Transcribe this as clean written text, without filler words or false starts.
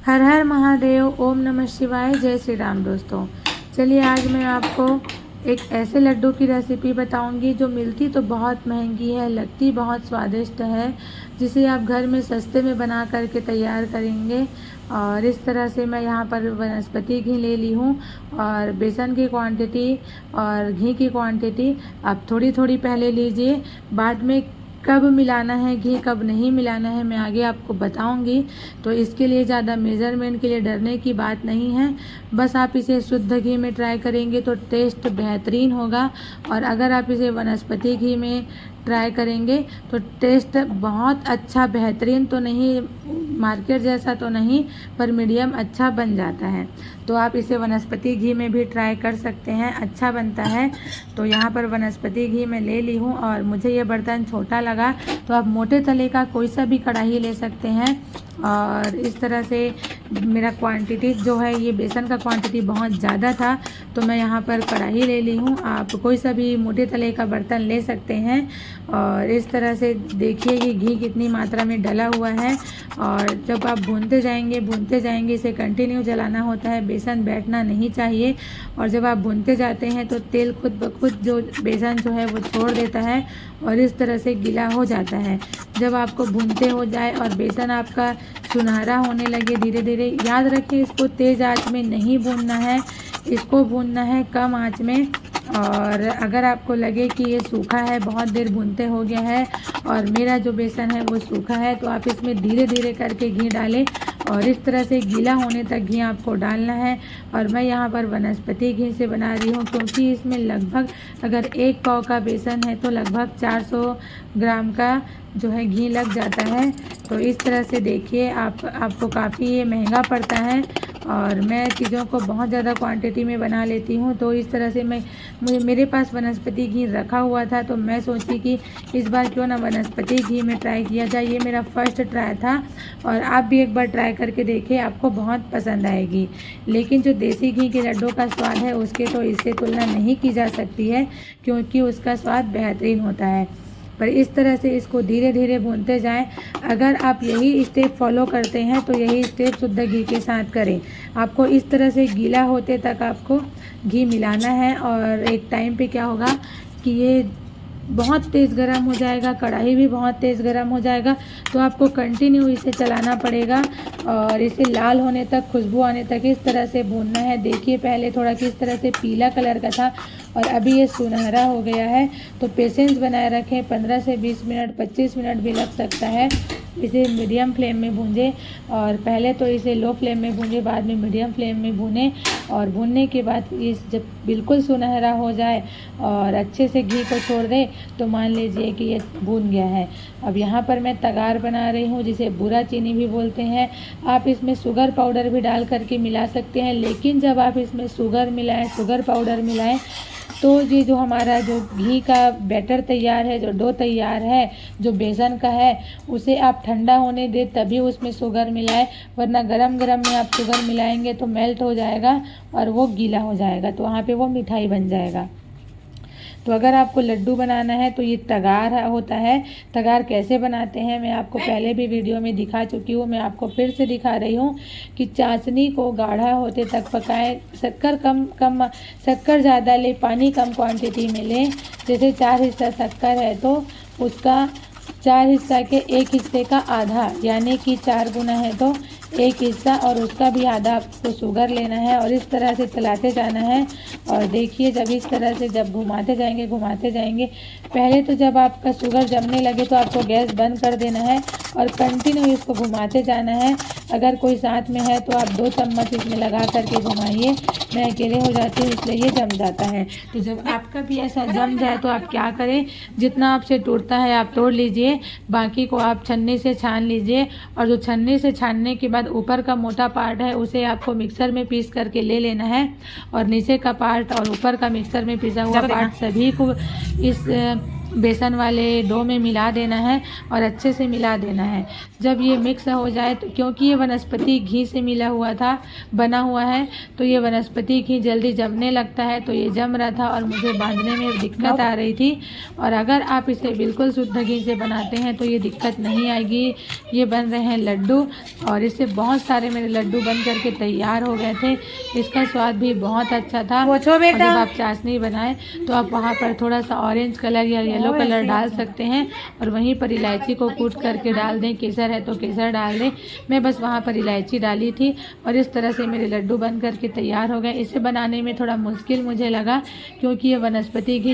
हर हर महादेव, ओम नमः शिवाय, जय श्री राम। दोस्तों चलिए आज मैं आपको एक ऐसे लड्डू की रेसिपी बताऊंगी जो मिलती तो बहुत महंगी है, लगती बहुत स्वादिष्ट है, जिसे आप घर में सस्ते में बना करके तैयार करेंगे। और इस तरह से मैं यहाँ पर वनस्पति घी ले ली हूँ और बेसन की क्वांटिटी और घी की क्वांटिटी आप थोड़ी थोड़ी पहले लीजिए। बाद में कब मिलाना है घी, कब नहीं मिलाना है, मैं आगे आपको बताऊंगी। तो इसके लिए ज़्यादा मेज़रमेंट के लिए डरने की बात नहीं है। बस आप इसे शुद्ध घी में ट्राई करेंगे तो टेस्ट बेहतरीन होगा, और अगर आप इसे वनस्पति घी में ट्राई करेंगे तो टेस्ट बहुत अच्छा, बेहतरीन तो नहीं, मार्केट जैसा तो नहीं, पर मीडियम अच्छा बन जाता है। तो आप इसे वनस्पति घी में भी ट्राई कर सकते हैं, अच्छा बनता है। तो यहाँ पर वनस्पति घी मैं ले ली हूँ और मुझे ये बर्तन छोटा लगा, तो आप मोटे तले का कोई सा भी कढ़ाई ले सकते हैं। और इस तरह से मेरा क्वांटिटी जो है, ये बेसन का क्वांटिटी बहुत ज़्यादा था तो मैं यहाँ पर कढ़ाई ले ली हूँ। आप कोई सा भी मोटे तले का बर्तन ले सकते हैं। और इस तरह से देखिए कि घी कितनी मात्रा में डला हुआ है। और जब आप भूनते जाएंगे इसे कंटिन्यू जलाना होता है, बेसन बैठना नहीं चाहिए। और जब आप भूनते जाते हैं तो तेल खुद ब खुद जो बेसन जो है वो छोड़ देता है और इस तरह से गीला हो जाता है। जब आपको भूनते हो जाए और बेसन आपका सुनहरा होने लगे धीरे धीरे, याद रखिए इसको तेज़ आंच में नहीं भूनना है, इसको भूनना है कम आंच में। और अगर आपको लगे कि ये सूखा है, बहुत देर भूनते हो गया है और मेरा जो बेसन है वो सूखा है, तो आप इसमें धीरे धीरे करके घी डालें और इस तरह से गीला होने तक घी आपको डालना है। और मैं यहाँ पर वनस्पति घी से बना रही हूँ क्योंकि इसमें लगभग, अगर 1 पाव का बेसन है तो लगभग 400 ग्राम का जो है घी लग जाता है। तो इस तरह से देखिए आपको काफ़ी ये महंगा पड़ता है। और मैं चीज़ों को बहुत ज़्यादा क्वांटिटी में बना लेती हूँ, तो इस तरह से मेरे पास वनस्पति घी रखा हुआ था तो मैं सोची कि इस बार क्यों ना वनस्पति घी में ट्राई किया जाए। ये मेरा फर्स्ट ट्राई था और आप भी एक बार ट्राई करके देखिए, आपको बहुत पसंद आएगी। लेकिन जो देसी घी के लड्डू का स्वाद है उसके तो इससे तुलना नहीं की जा सकती है, क्योंकि उसका स्वाद बेहतरीन होता है। पर इस तरह से इसको धीरे धीरे भूनते जाएं। अगर आप यही स्टेप फॉलो करते हैं तो यही स्टेप शुद्ध घी के साथ करें। आपको इस तरह से गीला होते तक आपको घी मिलाना है। और एक टाइम पे क्या होगा कि ये बहुत तेज़ गर्म हो जाएगा, कढ़ाई भी बहुत तेज़ गर्म हो जाएगा, तो आपको कंटिन्यू इसे चलाना पड़ेगा और इसे लाल होने तक, खुशबू आने तक इस तरह से भूनना है। देखिए पहले थोड़ा किस तरह से पीला कलर का था और अभी ये सुनहरा हो गया है। तो पेशेंस बनाए रखें, 15 से 20 मिनट, 25 मिनट भी लग सकता है। इसे मीडियम फ्लेम में भूंजें और पहले तो इसे लो फ्लेम में भूंजें, बाद में मीडियम फ्लेम में भूनें। और भूनने के बाद इस जब बिल्कुल सुनहरा हो जाए और अच्छे से घी को छोड़ दे तो मान लीजिए कि ये भून गया है। अब यहाँ पर मैं तगार बना रही हूँ, जिसे बूरा चीनी भी बोलते हैं। आप इसमें शुगर पाउडर भी डाल करके मिला सकते हैं, लेकिन जब आप इसमें शुगर पाउडर मिलाएं तो ये जो हमारा जो घी का बैटर तैयार है, जो डो तैयार है, जो बेसन का है, उसे आप ठंडा होने दें तभी उसमें शुगर मिलाएं, वरना गरम गरम में आप शुगर मिलाएंगे तो मेल्ट हो जाएगा और वो गीला हो जाएगा, तो वहाँ पे वो मिठाई बन जाएगा। तो अगर आपको लड्डू बनाना है तो ये तगार होता है। तगार कैसे बनाते हैं मैं आपको पहले भी वीडियो में दिखा चुकी हूँ, मैं आपको फिर से दिखा रही हूँ कि चाशनी को गाढ़ा होते तक पकाएं। शक्कर ज़्यादा ले, पानी कम क्वांटिटी में लें। जैसे 4 हिस्सा शक्कर है तो उसका 4 हिस्सा के 1 हिस्से का आधा, यानी कि 4 गुना है तो 1 हिस्सा, और उसका भी आधा आपको शुगर लेना है और इस तरह से चलाते जाना है। और देखिए जब इस तरह से जब घुमाते जाएंगे, पहले तो जब आपका शुगर जमने लगे तो आपको गैस बंद कर देना है और कंटिन्यू इसको घुमाते जाना है। अगर कोई साथ में है तो आप 2 चम्मच इसमें लगा करके घुमाइए। मैं अकेले हो जाती हूँ इसलिए ये जम जाता है। तो जब आपका भी ऐसा जम जाए तो आप क्या करें, जितना आपसे टूटता है आप तोड़ लीजिए, बाकी को आप छन्नी से छान लीजिए। और जो छन्नी से छानने के बाद ऊपर का मोटा पार्ट है उसे आपको मिक्सर में पीस करके ले लेना है, और नीचे का पार्ट और ऊपर का मिक्सर में पिसा हुआ पार्ट सभी को इस बेसन वाले डो में मिला देना है और अच्छे से मिला देना है। जब ये मिक्स हो जाए तो क्योंकि ये वनस्पति घी से मिला हुआ था, बना हुआ है, तो ये वनस्पति घी जल्दी जमने लगता है, तो ये जम रहा था और मुझे बांधने में दिक्कत आ रही थी। और अगर आप इसे बिल्कुल शुद्ध घी से बनाते हैं तो ये दिक्कत नहीं आएगी। ये बन रहे हैं लड्डू और इससे बहुत सारे मेरे लड्डू बन करके तैयार हो गए थे। इसका स्वाद भी बहुत अच्छा था। और जब आप चाशनी बनाएं तो आप वहाँ पर थोड़ा सा ऑरेंज कलर या येलो कलर डाल सकते हैं और वहीं पर इलायची को कूट करके डाल दें। केसर है तो केसर डाल दें। मैं बस वहाँ पर इलायची डाली थी और इस तरह से मेरे लड्डू बन करके तैयार हो गए। इसे बनाने में थोड़ा मुश्किल मुझे लगा क्योंकि ये वनस्पति घी